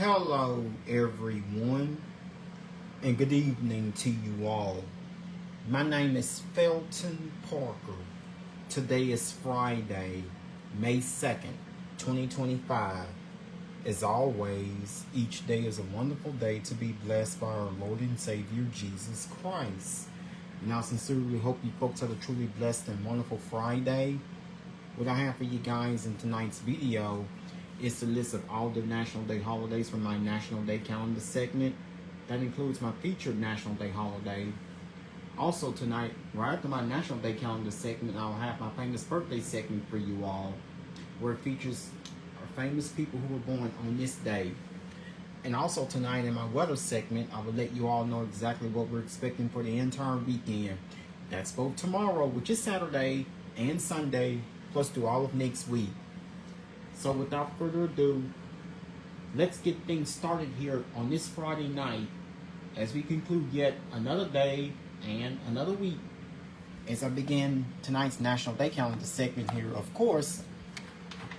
Hello, everyone, and good evening to you all. My name is Felton Parker. Today is Friday, May 2nd, 2025. As always, each day is a wonderful day to be blessed by our Lord and Savior, Jesus Christ. And I sincerely hope you folks have a truly blessed and wonderful Friday. What I have for you guys in tonight's video is the list of all the National Day holidays from my National Day calendar segment. That includes my featured National Day holiday. Also tonight, right after my National Day calendar segment, I'll have my famous birthday segment for you all, where it features famous people who were born on this day. And also tonight in my weather segment, I will let you all know exactly what we're expecting for the entire weekend. That's both tomorrow, which is Saturday, and Sunday, plus through all of next week. So without further ado, let's get things started here on this Friday night as we conclude yet another day and another week. As I begin tonight's National Day calendar segment here, of course,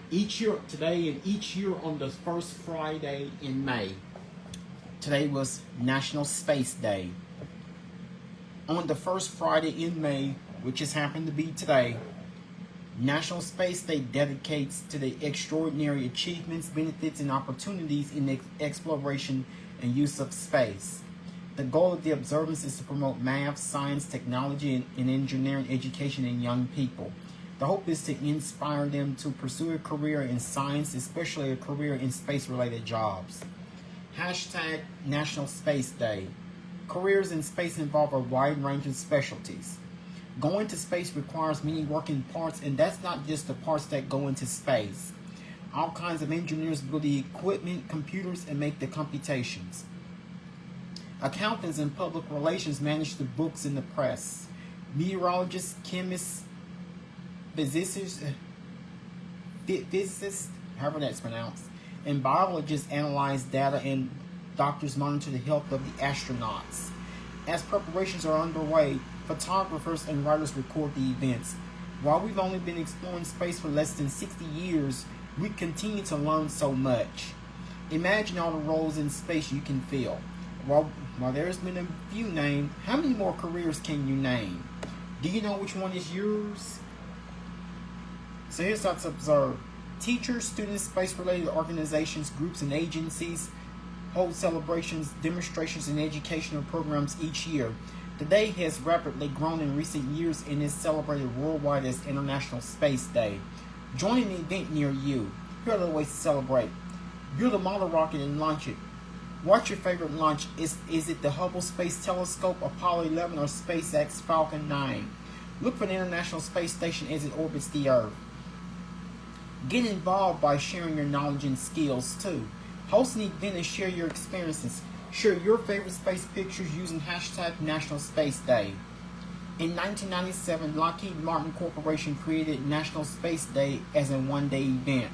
each year, today and each year on the first Friday in May, today was National Space Day. On the first Friday in May, which has happened to be today, National Space Day dedicates to the extraordinary achievements, benefits, and opportunities in the exploration and use of space. The goal of the observance is to promote math, science, technology, and engineering education in young people. The hope is to inspire them to pursue a career in science, especially a career in space-related jobs. Hashtag National Space Day. Careers in space involve a wide range of specialties. Going to space requires many working parts, and that's not just the parts that go into space. All kinds of engineers build the equipment, computers, and make the computations. Accountants and public relations manage the books and the press. Meteorologists, chemists, physicists, however that's pronounced, and biologists analyze data, and doctors monitor the health of the astronauts. As preparations are underway, photographers and writers record the events. While we've only been exploring space for less than 60 years, we continue to learn so much. Imagine all the roles in space you can fill. While there's been a few named, how many more careers can you name? Do you know which one is yours? So here's how to observe. Teachers, students, space-related organizations, groups, and agencies hold celebrations, demonstrations, and educational programs each year. The day has rapidly grown in recent years and is celebrated worldwide as International Space Day. Join an event near you. Here are the ways to celebrate. Build a model rocket and launch it. What's your favorite launch? Is it the Hubble Space Telescope, Apollo 11, or SpaceX Falcon 9? Look for the International Space Station as it orbits the Earth. Get involved by sharing your knowledge and skills too. Host an event and share your experiences. Share your favorite space pictures using hashtag National Space Day. In 1997, Lockheed Martin Corporation created National Space Day as a one-day event.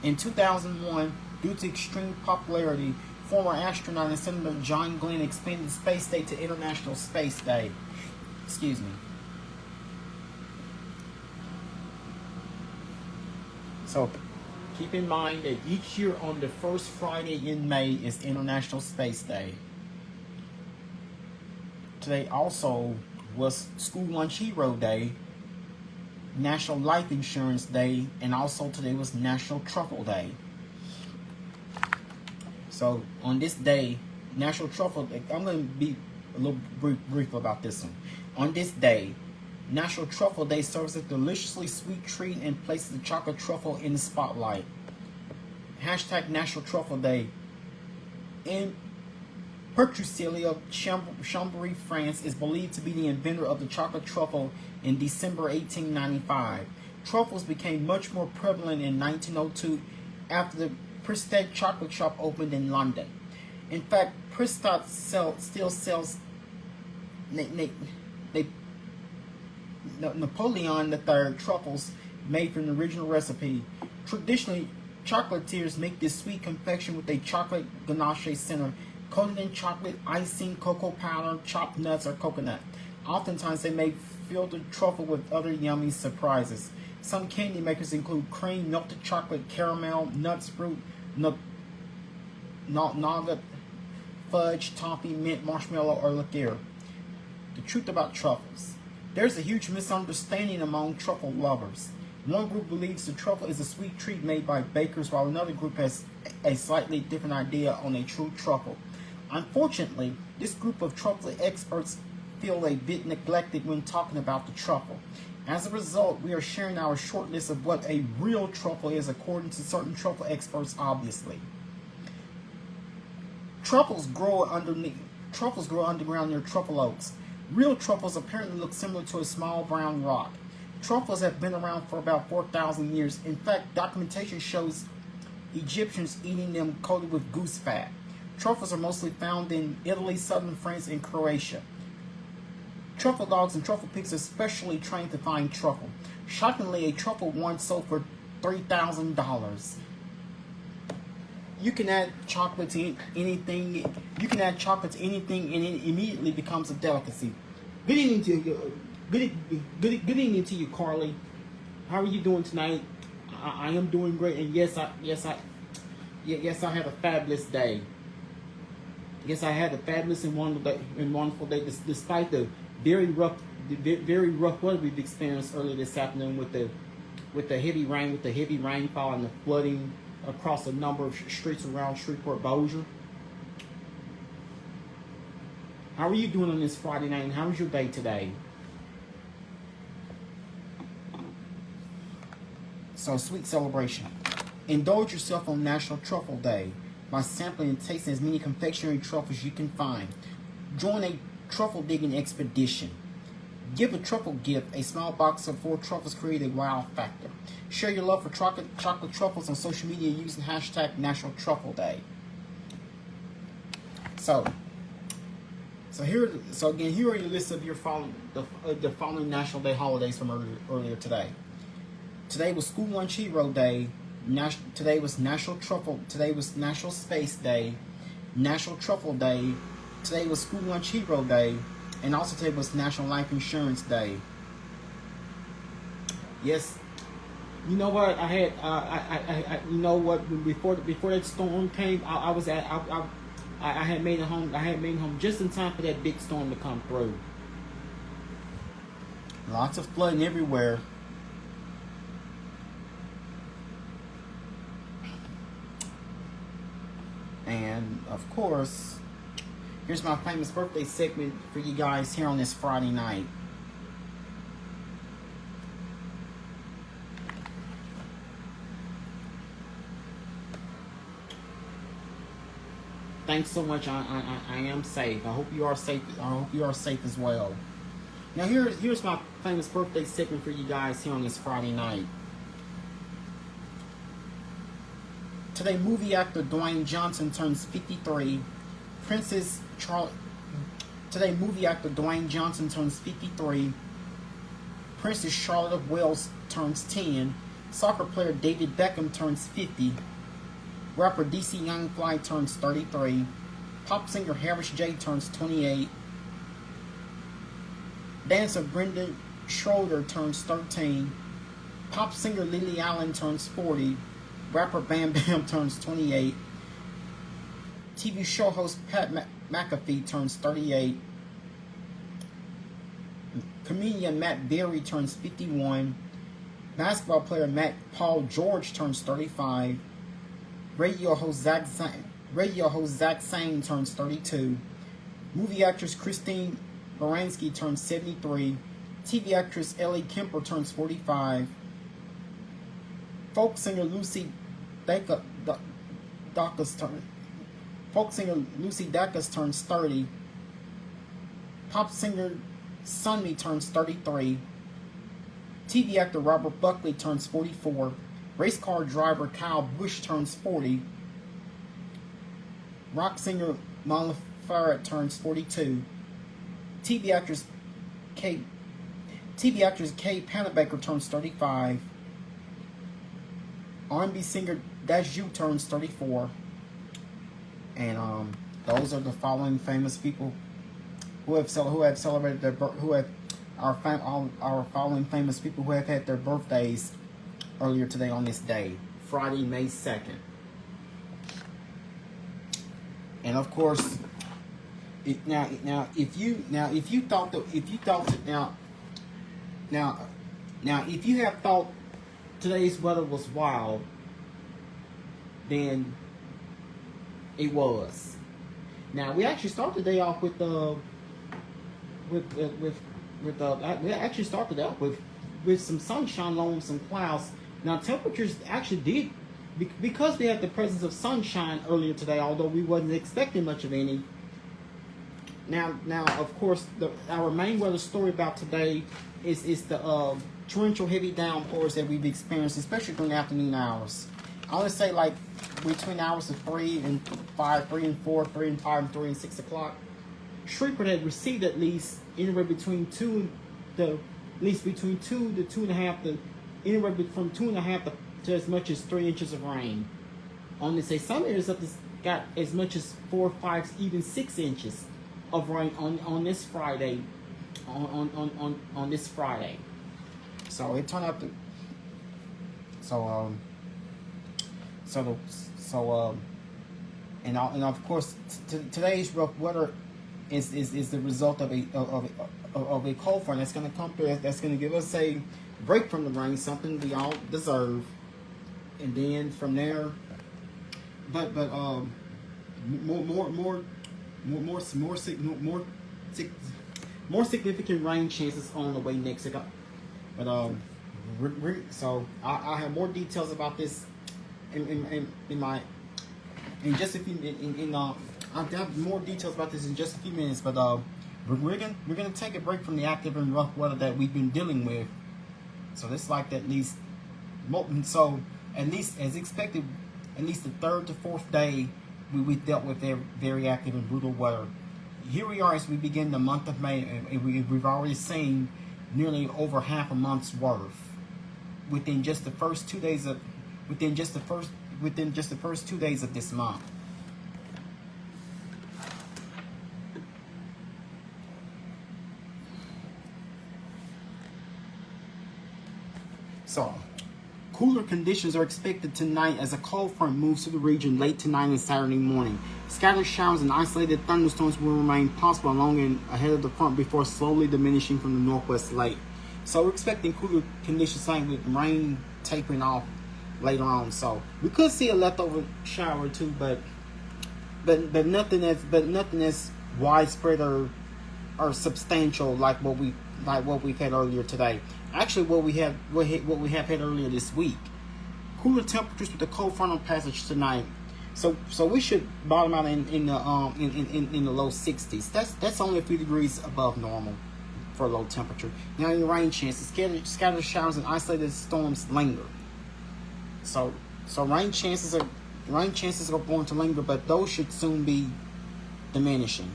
In 2001, due to extreme popularity, former astronaut and Senator John Glenn expanded Space Day to International Space Day. Excuse me. So, keep in mind that each year on the first Friday in May is International Space Day. Today also was School Lunch Hero Day, National Life Insurance Day, and also today was National Truffle Day. So on this day, National Truffle Day, I'm going to be a little brief about this one. On this day, National Truffle Day serves a deliciously sweet treat and places the chocolate truffle in the spotlight. Hashtag National Truffle Day. In Petruccioli of Chambéry, France, is believed to be the inventor of the chocolate truffle in December 1895. Truffles became much more prevalent in 1902 after the Prestige chocolate shop opened in London. In fact, Prestige still sells Napoleon III truffles made from the original recipe. Traditionally, chocolatiers make this sweet confection with a chocolate ganache center, coated in chocolate, icing, cocoa powder, chopped nuts, or coconut. Oftentimes, they may fill the truffle with other yummy surprises. Some candy makers include cream, melted chocolate, caramel, nuts, fruit, nougat, fudge, toffee, mint, marshmallow, or liqueur. The truth about truffles. There's a huge misunderstanding among truffle lovers. One group believes the truffle is a sweet treat made by bakers, while another group has a slightly different idea on a true truffle. Unfortunately, this group of truffle experts feel a bit neglected when talking about the truffle. As a result, we are sharing our short list of what a real truffle is according to certain truffle experts, obviously. Truffles grow underground near truffle oaks. Real truffles apparently look similar to a small brown rock. Truffles have been around for about 4,000 years. In fact, documentation shows Egyptians eating them coated with goose fat. Truffles are mostly found in Italy, southern France, and Croatia. Truffle dogs and truffle pigs are specially trained to find truffle. Shockingly, a truffle once sold for $3,000. You can add chocolate to anything. You can add chocolate to anything, and it immediately becomes a delicacy. Good evening to you. Good evening to you, Carly. How are you doing tonight? I am doing great, and yes, I had a fabulous day. Yes, I had a fabulous and wonderful day, despite the very rough weather we've experienced earlier this afternoon with the heavy rainfall and the flooding across a number of streets around Shreveport, Bossier. How are you doing on this Friday night, and how was your day today? So, sweet celebration. Indulge yourself on National Truffle Day by sampling and tasting as many confectionery truffles you can find. Join a truffle digging expedition. Give a truffle gift. A small box of 4 truffles create a wow factor. Share your love for chocolate truffles on social media using hashtag National Truffle Day. So here are your list of the following National Day holidays from earlier today. Today was School Lunch Hero Day. Today was National Truffle. Today was National Space Day. National Truffle Day. Today was School Lunch Hero Day, and also today was National Life Insurance Day. Yes, you know what? I had you know what? Before that storm came, I had made it home. I had made it home just in time for that big storm to come through. Lots of flooding everywhere. And of course, here's my famous birthday segment for you guys here on this Friday night. Thanks so much. I am safe. I hope you are safe. I hope you are safe as well. Now here's my famous birthday segment for you guys here on this Friday night. Today, movie actor Dwayne Johnson turns 53. Today, movie actor Dwayne Johnson turns 53. Princess Charlotte of Wales turns 10. Soccer player David Beckham turns 50. Rapper DC Young Fly turns 33. Pop singer Harris J turns 28. Dancer Brendan Schroeder turns 13. Pop singer Lily Allen turns 40. Rapper Bam Bam turns 28. TV show host Pat McAfee turns 38. Comedian Matt Berry turns 51. Basketball player Paul George turns 35. Radio host Zach Sang turns 32. Movie actress Christine Baranski turns 73. TV actress Ellie Kemper turns 45. Folk singer Lucy Dacus turns 30. Pop singer Sunmi turns 33. TV actor Robert Buckley turns 44. Race car driver Kyle Busch turns 40. Rock singer Molly Farrett turns 42. TV actress Kay Panabaker turns 35. R&B singer Daju turns 34. And those are the following famous people who have celebrated their our following famous people who have had their birthdays earlier today on this day, Friday, May 2nd. And of course, if you thought if you have thought today's weather was wild, then it was. Now we actually started the day off with we actually started out with some sunshine along with some clouds. Now temperatures actually did, because we had the presence of sunshine earlier today, although we wasn't expecting much of any. Now of course our main weather story about today is the torrential heavy downpours that we've experienced, especially during the afternoon hours. I would say like between hours of 3 and 5, 3 and 4, 3 and 5, and 3 and 6 o'clock. Shreveport had received at least anywhere between 2 to 2.5 to anywhere from 2.5 to as much as 3 inches of rain. On this day, some areas up this got as much as 4, 5, even 6 inches of rain on this Friday. On this Friday. So it turned out to and of course today's rough weather is the result of a cold front that's going to come through. That's going to give us a break from the rain, something we all deserve. And then from there, but more significant rain chances on the way next. But so I have more details about this in just a few I'll have more details about this in just a few minutes. But we're gonna take a break from the active and rough weather that we've been dealing with. So this like at least as expected, at least the 3rd to 4th day we dealt with very active and brutal weather. Here we are as we begin the month of May, and we've already seen nearly over half a month's worth within just the first 2 days of this month. So, cooler conditions are expected tonight as a cold front moves to the region late tonight and Saturday morning. Scattered showers and isolated thunderstorms will remain possible along and ahead of the front before slowly diminishing from the northwest late. So we're expecting cooler conditions tonight with rain tapering off later on. So we could see a leftover shower or two, but nothing as widespread or substantial like what we've had earlier today. Actually, what we have had earlier this week. Cooler temperatures with the cold frontal passage tonight. So we should bottom out in the low 60s. That's only a few degrees above normal for low temperature. Now your rain chances, scattered showers and isolated storms linger. So rain chances are going to linger, but those should soon be diminishing.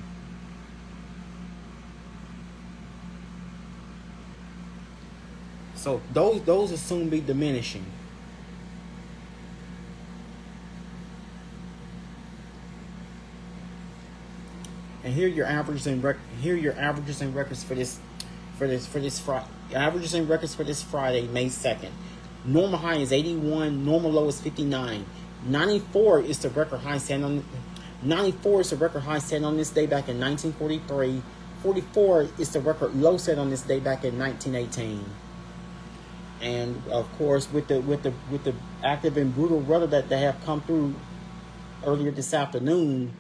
So those will soon be diminishing. And here are your averages and records for this Friday. Averages and records for this Friday, May 2nd. Normal high is 81. Normal low is 59. 94 is the record high set on. 94 is the record high set on this day back in 1943. 44 is the record low set on this day back in 1918. And of course, with the active and brutal weather that they have come through earlier this afternoon,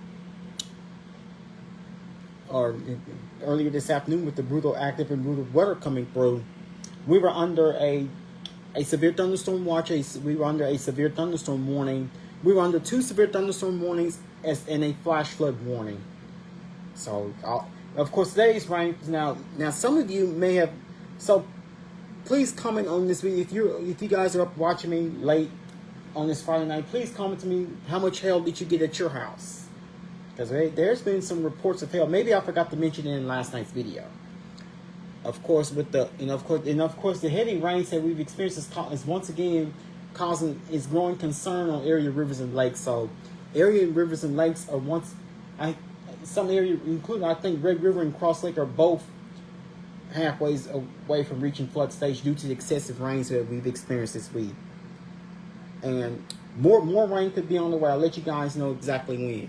with the brutal active and brutal weather coming through, we were under a severe thunderstorm watch. We were under a severe thunderstorm warning. We were under 2 severe thunderstorm warnings and a flash flood warning. So, of course, today's rain now some of you may have please comment on this video. If you guys are up watching me late on this Friday night, please comment to me how much hail did you get at your house? Because there's been some reports of hail. Maybe I forgot to mention it in last night's video. Of course, the heavy rains that we've experienced is once again is growing concern on area rivers and lakes. So, area rivers and lakes are some area, including I think Red River and Cross Lake, are both halfway away from reaching flood stage due to the excessive rains that we've experienced this week. And more rain could be on the way. I'll let you guys know exactly when.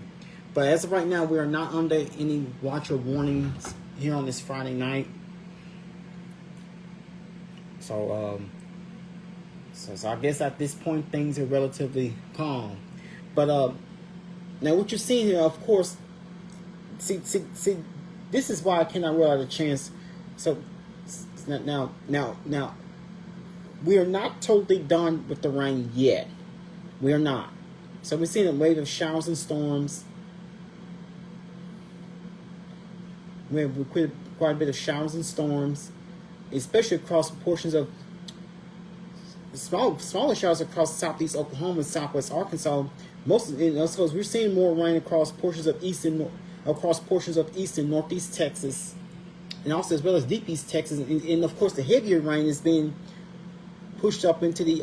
But as of right now, we are not under any watch or warnings here on this Friday night. So, so I guess at this point things are relatively calm. But now what you're seeing here, of course, see, this is why I cannot rule out a chance. So now, we are not totally done with the rain yet. We are not. So we're seeing a wave of showers and storms. We have quite a bit of showers and storms, especially across portions of smaller showers across southeast Oklahoma and southwest Arkansas. Most of we're seeing more rain across portions of east and northeast Texas, and also as well as deep east Texas, and of course the heavier rain is being pushed up into the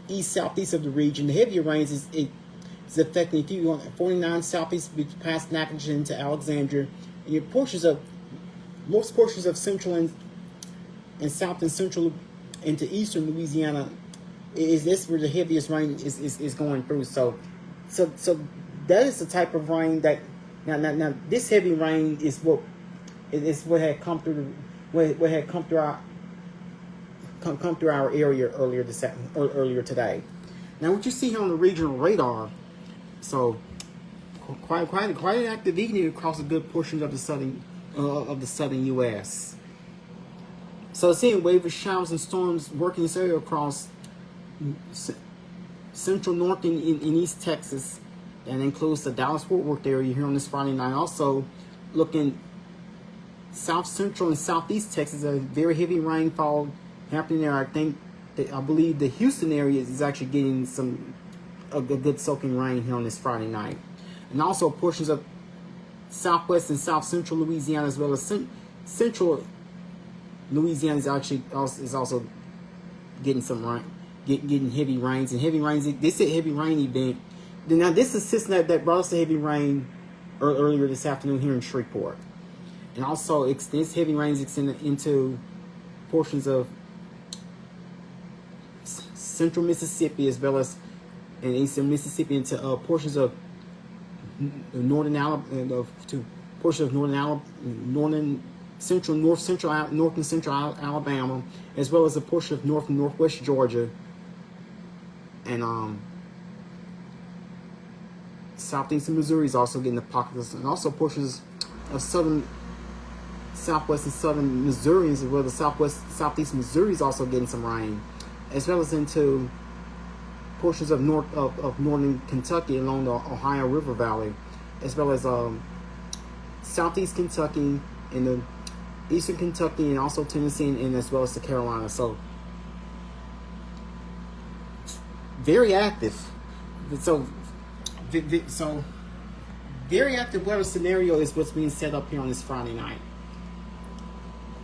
east southeast of the region. The heavier rains is affecting, if you want, 49 southeast past Natchitoches into Alexandria, and most portions of central and south and central into eastern Louisiana is this where the heaviest rain is going through. So that is the type of rain that now this heavy rain is what had come through our area earlier today. Now what you see here on the regional radar, so quite an active evening across a good portion of the southern U.S. So seeing wave of showers and storms working this area across central north and east Texas. That includes the Dallas-Fort Worth area here on this Friday night. Also looking south central and southeast Texas, a very heavy rainfall happening there. I believe the Houston area is actually getting a good soaking rain here on this Friday night. And also portions of southwest and south central Louisiana, as well as central Louisiana is also getting some rain, getting heavy rains. And heavy rains, this is a heavy rain event. Now this is system that brought us the heavy rain earlier this afternoon here in Shreveport. And also this heavy rains extended into portions of central Mississippi, as well as in eastern Mississippi, into portions of north and central Alabama, as well as a portion of north and northwest Georgia, and southeastern Missouri is also getting the pockets, and also portions of southwest and southern Missouri, as well as southeast Missouri is also getting some rain, as well as into portions of northern Kentucky along the Ohio River Valley, as well as southeast Kentucky and the eastern Kentucky, and also Tennessee, and as well as the Carolinas. So very active. So very active weather scenario is what's being set up here on this Friday night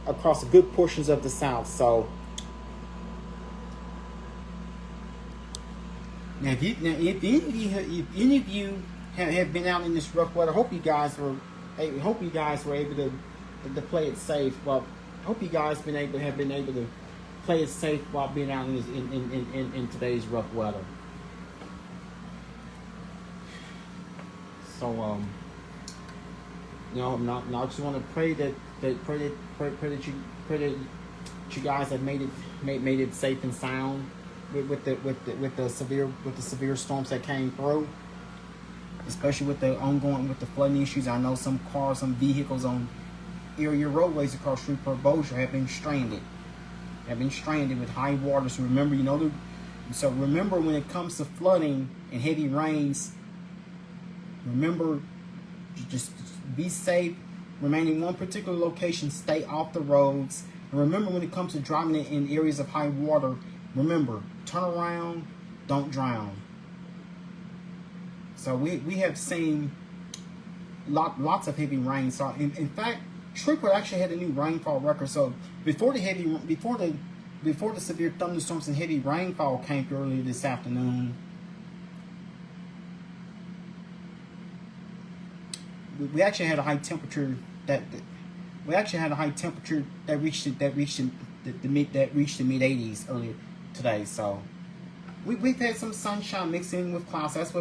across good portions of the South. So now, if any of you have been out in this rough weather, hope you guys were able to play it safe. Well, hope you guys have been able to play it safe while being out in today's rough weather. So I just want to pray that you guys have made it safe and sound with the severe storms that came through, especially with the flooding issues. I know some vehicles on area roadways across Shreveport-Bossier have been stranded with high water. So remember, remember when it comes to flooding and heavy rains, remember, just be safe, remain in one particular location, stay off the roads. And remember, when it comes to driving in areas of high water, remember, turn around, don't drown. So we have seen lots of heavy rain. So in fact, Shreveport actually had a new rainfall record. So before the severe thunderstorms and heavy rainfall came through earlier this afternoon, we actually had a high temperature that reached the mid 80s earlier today. So we've had some sunshine mixed in with clouds. That's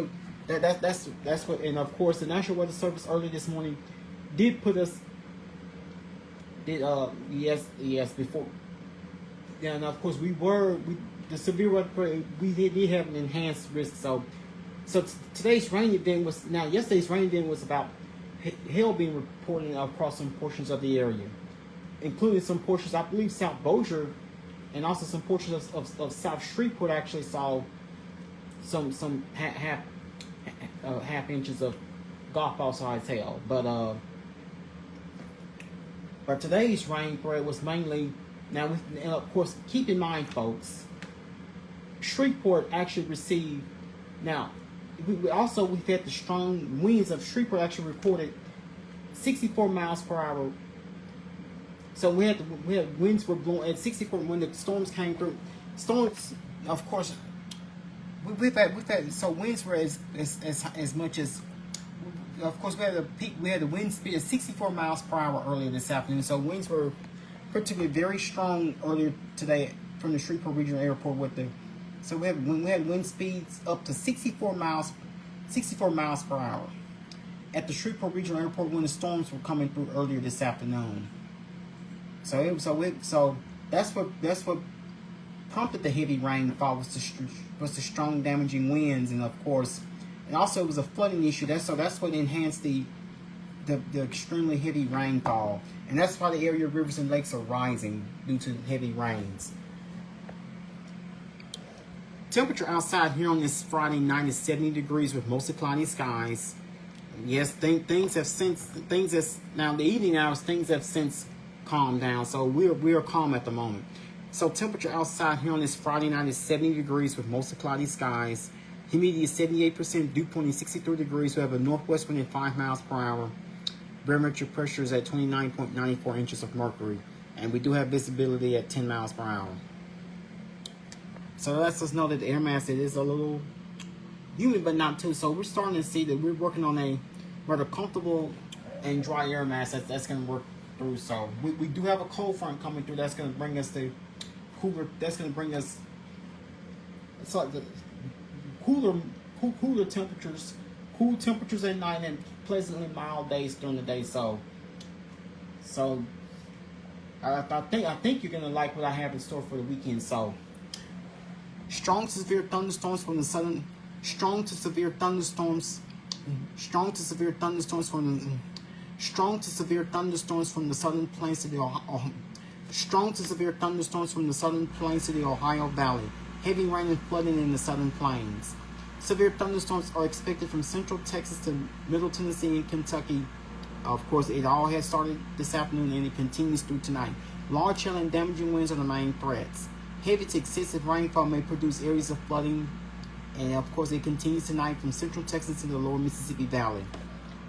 That's what. And of course, the National Weather Service early this morning did put us. Yes before. Yeah, and of course the severe weather we did have an enhanced risk. So today's rain event was yesterday's rain event was about hail being reported across some portions of the area, including some portions, I believe, South Bossier, and also some portions of South Shreveport actually saw some half inches of golf ball size hail. But today's rain spread was mainly and of course, keep in mind, folks, Shreveport actually received we've had the strong winds of Shreveport actually recorded 64 miles per hour. So we had winds were blowing at 64 when the storms came through. Storms, of course, we've had so winds were as much as, of course, we had the wind speed of 64 miles per hour earlier this afternoon. So winds were particularly very strong earlier today from the Shreveport Regional Airport so we had wind speeds up to 64 miles per hour at the Shreveport Regional Airport when the storms were coming through earlier this afternoon. So that's what prompted the heavy rainfall was the strong damaging winds, and of course, and also it was a flooding issue. That's what enhanced the extremely heavy rainfall, and that's why the area of rivers and lakes are rising due to heavy rains. Temperature outside here on this Friday night is 70 degrees with mostly cloudy skies. Yes, things have since now the evening hours things have since calmed down, so we are calm at the moment. So temperature outside here on this Friday night is 70 degrees with mostly cloudy skies. Humidity is 78%. Dew point is 63 degrees. We have a northwest wind at 5 miles per hour. Barometric pressure is at 29.94 inches of mercury, and we do have visibility at 10 miles per hour. So that lets us know that the air mass is a little humid, but not too. So we're starting to see that we're working on a rather comfortable and dry air mass that's going to work through. So we do have a cold front coming through that's going to bring us the cooler. That's going to bring us the cooler temperatures, cool temperatures at night and pleasantly mild days during the day. So I think you're going to like what I have in store for the weekend. So. Strong to severe thunderstorms from the southern. Strong to severe thunderstorms from the southern plains to the Ohio Valley. Heavy rain and flooding in the southern plains. Severe thunderstorms are expected from central Texas to middle Tennessee and Kentucky. Of course, it all has started this afternoon and it continues through tonight. Large hail and damaging winds are the main threats. Heavy to excessive rainfall may produce areas of flooding, and of course it continues tonight from central Texas to the lower Mississippi Valley.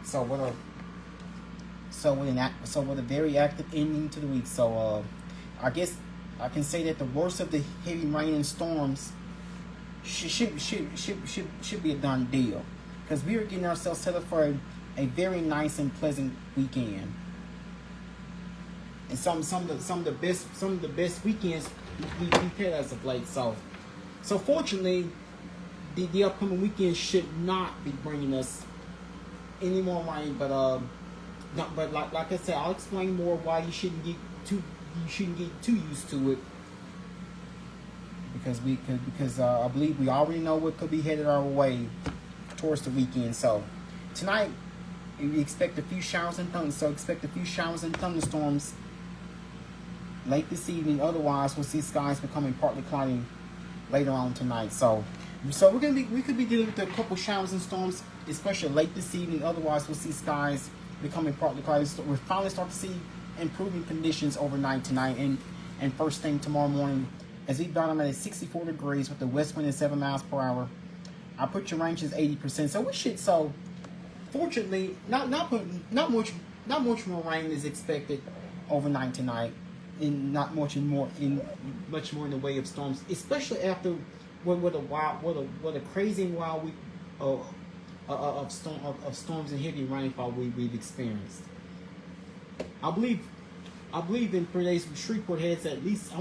So what a very active ending to the week. So I guess I can say that the worst of the heavy rain and storms should be a done deal, because we are getting ourselves set up for a very nice and pleasant weekend, and some of the best weekends we've had as of late. So fortunately, the upcoming weekend should not be bringing us any more rain. But like I said, I'll explain more why you shouldn't get too used to it, because I believe we already know what could be headed our way towards the weekend. So tonight we expect a few showers and thunderstorms late this evening. Otherwise, we'll see skies becoming partly cloudy later on tonight. So we could be dealing with a couple showers and storms, especially late this evening. Otherwise, we'll see skies becoming partly cloudy. We'll finally start to see improving conditions overnight tonight and first thing tomorrow morning, as we bottom at 64 degrees with the west wind at 7 miles per hour. I put your range as 80%. So we should. So fortunately, not much more rain is expected overnight tonight. In not much more in the way of storms, especially after what a crazy and wild week of storms and heavy rainfall we've experienced. I believe in 3 days Shreveport has at least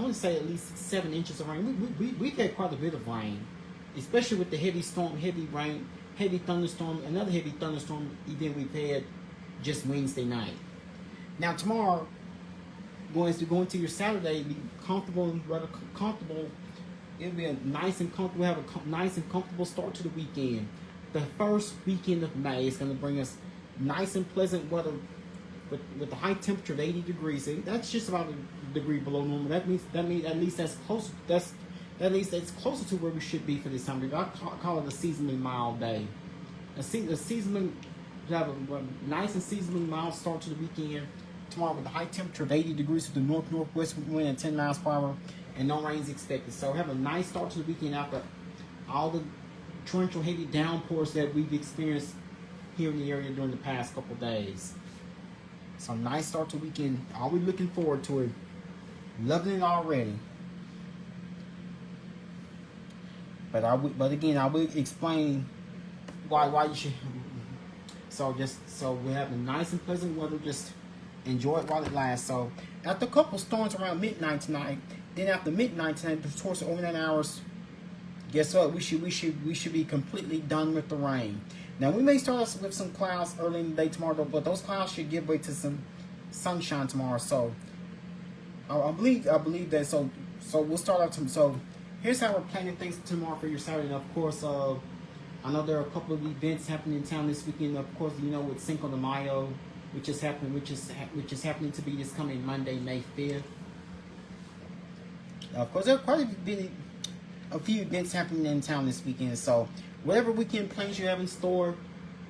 7 inches of rain. We've had quite a bit of rain, especially with the heavy heavy thunderstorm, another heavy thunderstorm event we've had just Wednesday night. Now tomorrow, as we go into your Saturday, be comfortable, rather comfortable. It'll be a nice and comfortable. Have a nice and comfortable start to the weekend. The first weekend of May is going to bring us nice and pleasant weather with the high temperature of 80 degrees. And that's just about a degree below normal. That means at least that's close. At least it's closer to where we should be for this time of year. I call it a seasonally mild day. A seasonally, have a nice and seasonally mild start to the weekend. Tomorrow with the high temperature of 80 degrees with the north-northwest wind at 10 miles per hour and no rains expected. So have a nice start to the weekend after all the torrential heavy downpours that we've experienced here in the area during the past couple days. So nice start to the weekend. All we looking forward to it. Loving it already. But again, I will explain why you should. So we have a nice and pleasant weather. Just enjoy it while it lasts. So after a couple storms around midnight tonight, then after midnight tonight, towards the overnight hours, guess what? We should be completely done with the rain. Now we may start us with some clouds early in the day tomorrow, but those clouds should give way to some sunshine tomorrow. So I believe that. So we'll start out. So here's how we're planning things tomorrow for your Saturday. And of course, I know there are a couple of events happening in town this weekend. Of course, you know, with Cinco de Mayo, which is happening to be this coming Monday, May 5th. Of course, there are quite a few events happening in town this weekend. So whatever weekend plans you have in store,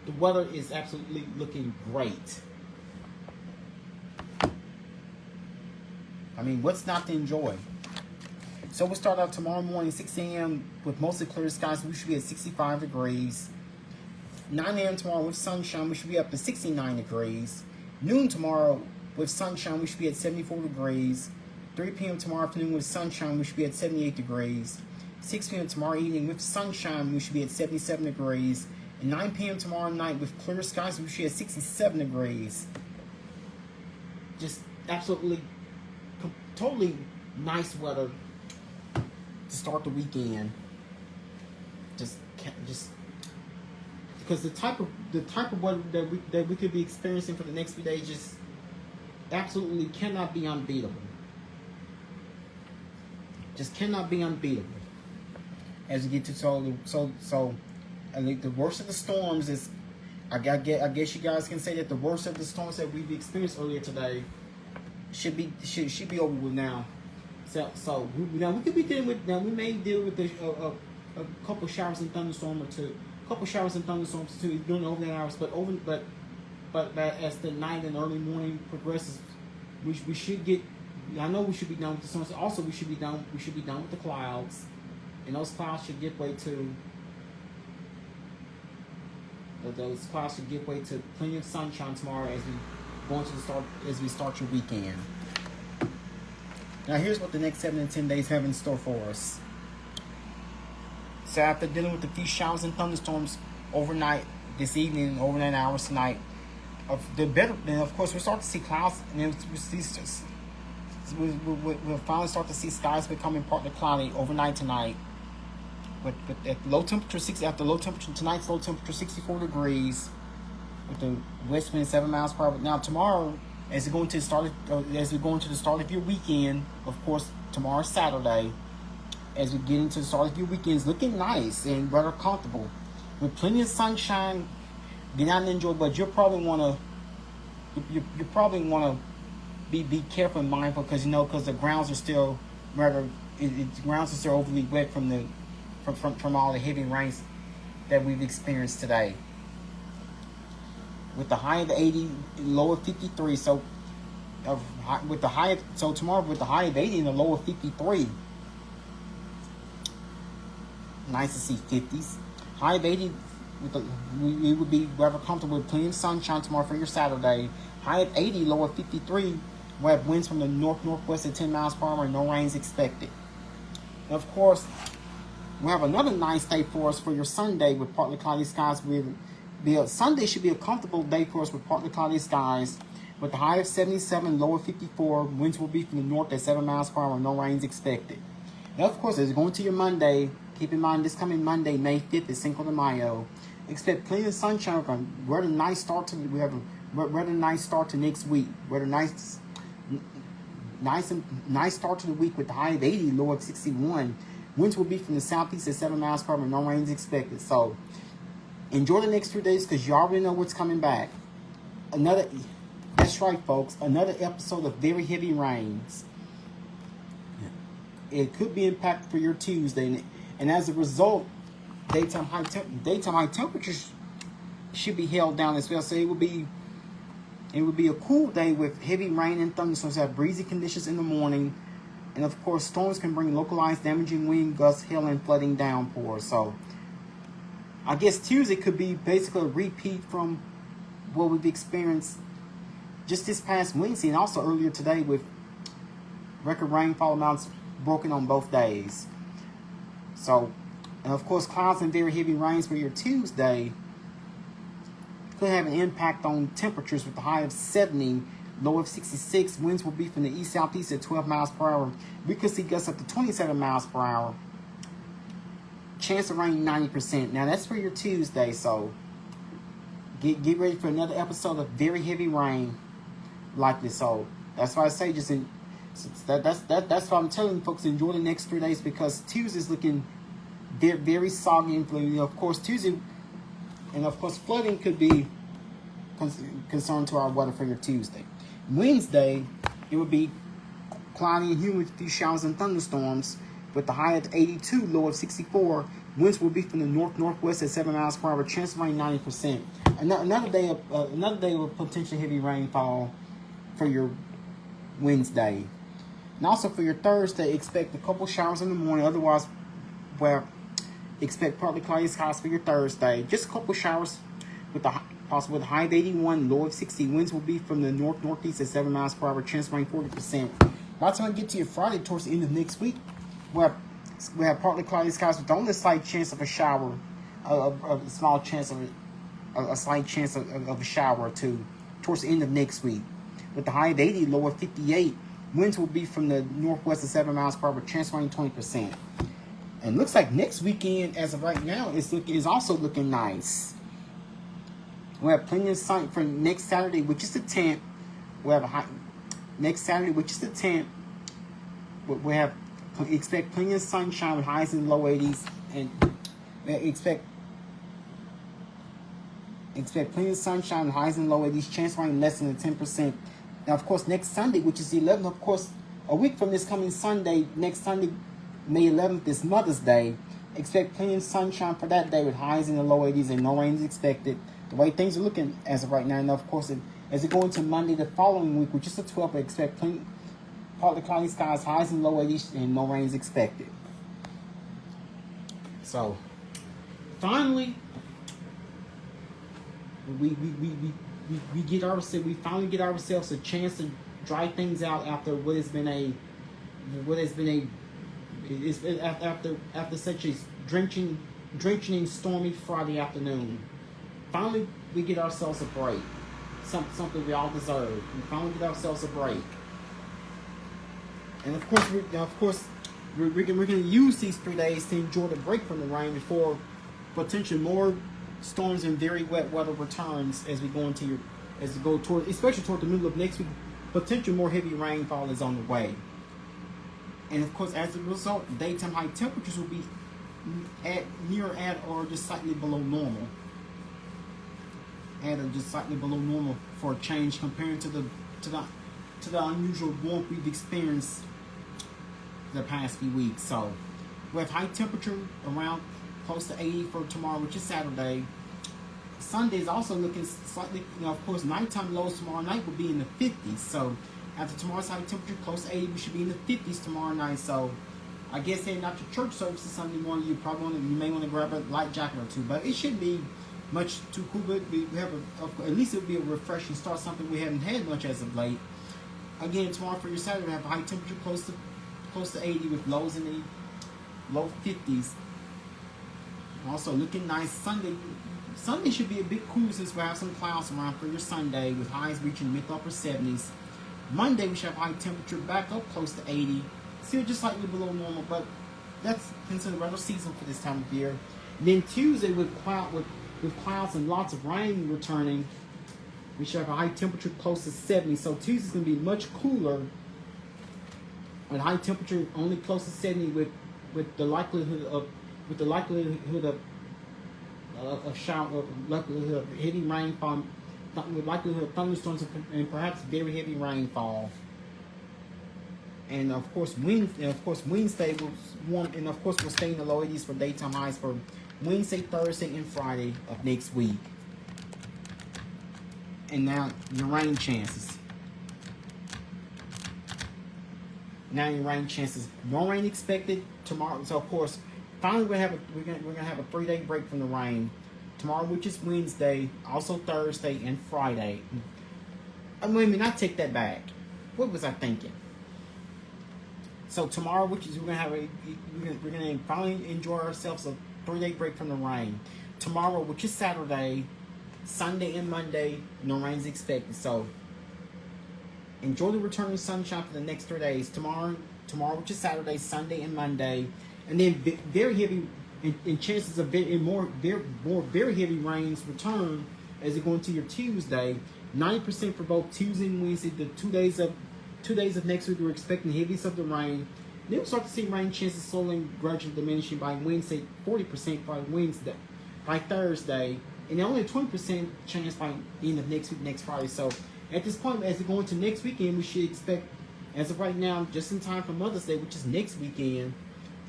the weather is absolutely looking great. I mean, what's not to enjoy? So we'll start out tomorrow morning, 6 a.m. with mostly clear skies. We should be at 65 degrees. 9 a.m. tomorrow with sunshine. We should be up to 69 degrees. Noon tomorrow with sunshine. We should be at 74 degrees. 3 p.m. tomorrow afternoon with sunshine. We should be at 78 degrees. 6 p.m. tomorrow evening with sunshine. We should be at 77 degrees. And 9 p.m. tomorrow night with clear skies. We should be at 67 degrees. Just absolutely, totally nice weather to start the weekend. Just because the type of weather that we could be experiencing for the next few days just absolutely cannot be unbeatable. Just cannot be unbeatable. As we get to so I think the worst of the storms is, I guess you guys can say that the worst of the storms that we've experienced earlier today should be over with now. So now we could be dealing with, now we may deal with a couple showers and thunderstorms or two, during the overnight hours. But as the night and early morning progresses, we should get. I know we should be done with the storms. Also, we should be done with the clouds, and those clouds should give way to. Those clouds should give way to plenty of sunshine tomorrow as we start your weekend. Now here's what the next 7 to 10 days have in store for us. So after dealing with a few showers and thunderstorms overnight this evening, overnight hours tonight, then of course we'll start to see clouds, and then we'll finally start to see skies becoming partly cloudy overnight tonight. But at low temperature, after low temperature tonight's low temperature 64 degrees, with the west wind 7 miles per hour. Now tomorrow, as we go into the start of your weekend, of course tomorrow's Saturday, as we get into the start of your weekends, looking nice and rather comfortable with plenty of sunshine. Get out and enjoy, but you probably want to be careful and mindful, because the grounds are still overly wet from all the heavy rains that we've experienced today. With the high of 80, low of 53. So tomorrow with the high of 80 and the low of 53. Nice to see 50s. High of 80, we would be rather comfortable with plenty of sunshine tomorrow for your Saturday. High of 80, low of 53. We have winds from the north-northwest at 10 miles per hour and no rains expected. And of course, we have another nice day for us for your Sunday with partly cloudy skies. Sunday should be a comfortable day for us with partly cloudy skies. With the high of 77, low of 54. Winds will be from the north at 7 miles per hour and no rains expected. And of course, as you go into your Monday, keep in mind this coming Monday, May 5th, is Cinco de Mayo. Expect plenty of sunshine. Rather nice start to we have a rather nice start to next week. Rather nice start to the week with the high of 80, low of 61. Winds will be from the southeast at 7 miles per hour. No rain is expected. So enjoy the next 3 days because you already know what's coming back. That's right, folks. Another episode of very heavy rains. It could be impactful for your Tuesday, and as a result, daytime high temperatures should be held down as well. So it would be a cool day with heavy rain and thunderstorms. Have breezy conditions in the morning, and of course, storms can bring localized damaging wind gusts, hail, and flooding downpours. So I guess Tuesday could be basically a repeat from what we've experienced just this past Wednesday and also earlier today with record rainfall amounts broken on both days. So, and of course, clouds and very heavy rains for your Tuesday could have an impact on temperatures with the high of 70, low of 66. Winds will be from the east-southeast at 12 miles per hour. We could see gusts up to 27 miles per hour. Chance of rain 90%. Now that's for your Tuesday, so get ready for another episode of very heavy rain like this. So that's why I say that's why I'm telling folks, enjoy the next 3 days because Tuesday's looking very, very soggy and fluid. Of course, Tuesday, and of course, flooding could be concerned to our weather for your Tuesday. Wednesday, it would be cloudy and humid with a few showers and thunderstorms with the high of 82, low of 64. Winds will be from the north-northwest at 7 miles per hour. Chance of rain 90%. Another day of potentially heavy rainfall for your Wednesday. And also for your Thursday, expect a couple showers in the morning. Otherwise, expect partly cloudy skies for your Thursday. Just a couple showers with the possible with a high of 81, low of 60. Winds will be from the north-northeast at 7 miles per hour. Chance of rain 40%. By the time I get to your Friday, towards the end of next week, we have partly cloudy skies with only a slight chance of a shower, a small chance of a slight chance of a shower or two towards the end of next week. With the high of 80, low of 58. Winds will be from the northwest at 7 miles per hour. Chance of rain 20%. And looks like next weekend, as of right now, is also looking nice. We have plenty of sun for next Saturday, which is the 10th. We have next Saturday, which is the 10th. We expect plenty of sunshine with highs in the low 80s, and expect plenty of sunshine with highs in the low 80s. Chance of rain less than 10%. Now, of course, next Sunday, which is the 11th, of course, a week from this coming Sunday, next Sunday, May 11th, is Mother's Day. Expect plenty of sunshine for that day with highs in the low 80s and no rain is expected. The way things are looking as of right now, and of course, as it go into Monday the following week, which is the 12th, expect plenty partly cloudy skies, highs in the low 80s, and no rain is expected. So, finally, we finally get ourselves a chance to dry things out after after such a drenching and stormy Friday afternoon. Finally, we get ourselves a break. Something we all deserve. We finally get ourselves a break. And of course, we're going to use these 3 days to enjoy the break from the rain before potentially more storms and very wet weather returns as we go toward, especially toward the middle of next week. Potential more heavy rainfall is on the way. And of course, as a result, daytime high temperatures will be near or just slightly below normal. Just slightly below normal for a change comparing to the unusual warmth we've experienced the past few weeks. So we have high temperature around close to 80 for tomorrow, which is Saturday. Sunday is also looking slightly, of course, nighttime lows tomorrow night will be in the 50s. So after tomorrow's high temperature, close to 80, we should be in the 50s tomorrow night. So I guess heading out to church services Sunday morning, you may want to grab a light jacket or two, but it shouldn't be much too cool. But we have at least it'll be a refreshing start, something we haven't had much as of late. Again, tomorrow for your Saturday, we have a high temperature close to 80 with lows in the low 50s. Also looking nice. Sunday should be a bit cool since we have some clouds around for your Sunday with highs reaching mid to upper 70s. Monday we should have high temperature back up close to 80. Still just slightly below normal, but that's considered regular season for this time of year. And then Tuesday with with clouds and lots of rain returning. We should have a high temperature close to 70. So Tuesday's going to be much cooler. And high temperature only close to 70 with the likelihood of likelihood of heavy rainfall, with likelihood of thunderstorms and perhaps very heavy rainfall. And of course, Wednesday will warm, and of course we'll stay in the low 80s for daytime highs for Wednesday, Thursday, and Friday of next week. And now your rain chances. Now your rain chances. No rain expected tomorrow. So of course, finally we're gonna have a 3-day break from the rain tomorrow, which is Wednesday, also Thursday and Friday. Wait a minute, I take that back. What was I thinking? So tomorrow, which is we're gonna finally enjoy ourselves a 3-day break from the rain. Tomorrow, which is Saturday, Sunday and Monday, no rain is expected. So enjoy the return of sunshine for the next 3 days. Tomorrow, which is Saturday, Sunday, and Monday, and then very heavy and chances of very heavy rains return as you go into your Tuesday. 90% for both Tuesday and Wednesday. The 2 days of next week, we're expecting heaviest of the rain. Then we'll start to see rain chances slowly and gradually diminishing by Wednesday. 40% by Thursday, and only a 20% chance by the end of next week, next Friday. So at this point, as we go into next weekend, we should expect, as of right now, just in time for Mother's Day, which is next weekend,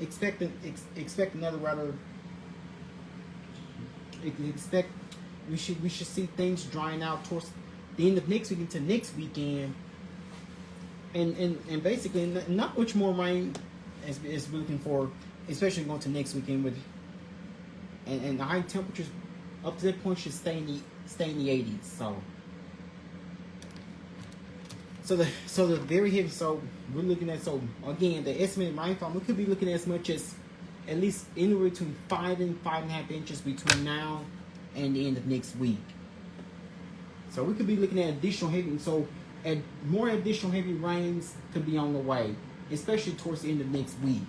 expect another rather. We should see things drying out towards the end of next week into next weekend, and basically not much more rain as we're looking for, especially going to next weekend with, and the high temperatures up to that point should stay in the 80s. So the very heavy. So we're looking at, so again, the estimated rainfall, we could be looking at as much as at least anywhere between 5 and 5.5 inches between now and the end of next week. So we could be looking at additional heavy. So more additional heavy rains could be on the way, especially towards the end of next week.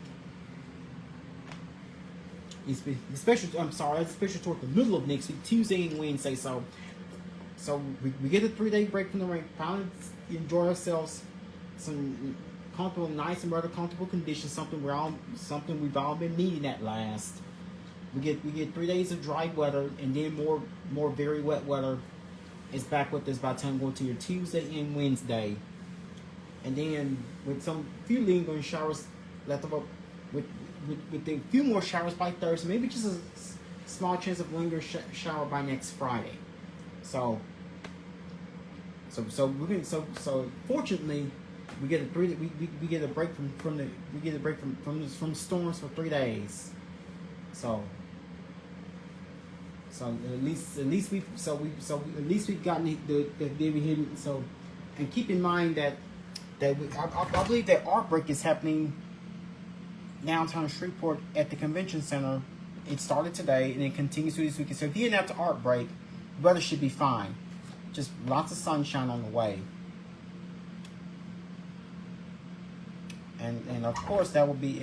Especially toward the middle of next week, Tuesday and Wednesday. So we get a 3-day break from the rain. Finally enjoy ourselves some comfortable, nice and rather comfortable conditions. Something we've all been needing at last. We get 3 days of dry weather, and then more very wet weather is back with us by the time going to your Tuesday and Wednesday. And then with some few lingering showers left over, with a few more showers by Thursday, maybe just a small chance of lingering shower by next Friday. So fortunately, we get a break from storms for 3 days. So at least we've gotten the heavy hitting. So, and keep in mind that I believe that art break is happening downtown Shreveport at the convention center. It started today and it continues through this weekend. So if you're out to art break, weather should be fine. Just lots of sunshine on the way. And of course that will be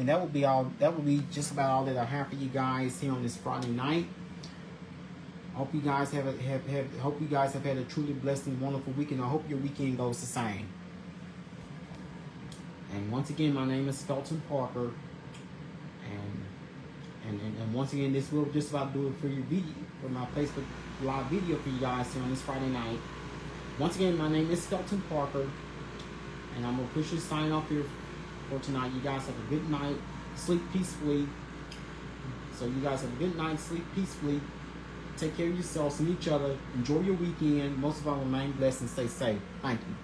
just about all that I have for you guys here on this Friday night. Hope you guys have had a truly blessed and wonderful weekend. I hope your weekend goes the same. And once again, my name is Felton Parker. And once again, this will just about do it for your video, for my Facebook live video for you guys here on this Friday night. Once again, my name is Felton Parker, and I'm gonna push this sign off here for tonight. You guys have a good night, sleep peacefully. So you guys have a good night, sleep peacefully. Take care of yourselves and each other. Enjoy your weekend. Most of all, remain blessed and stay safe. Thank you.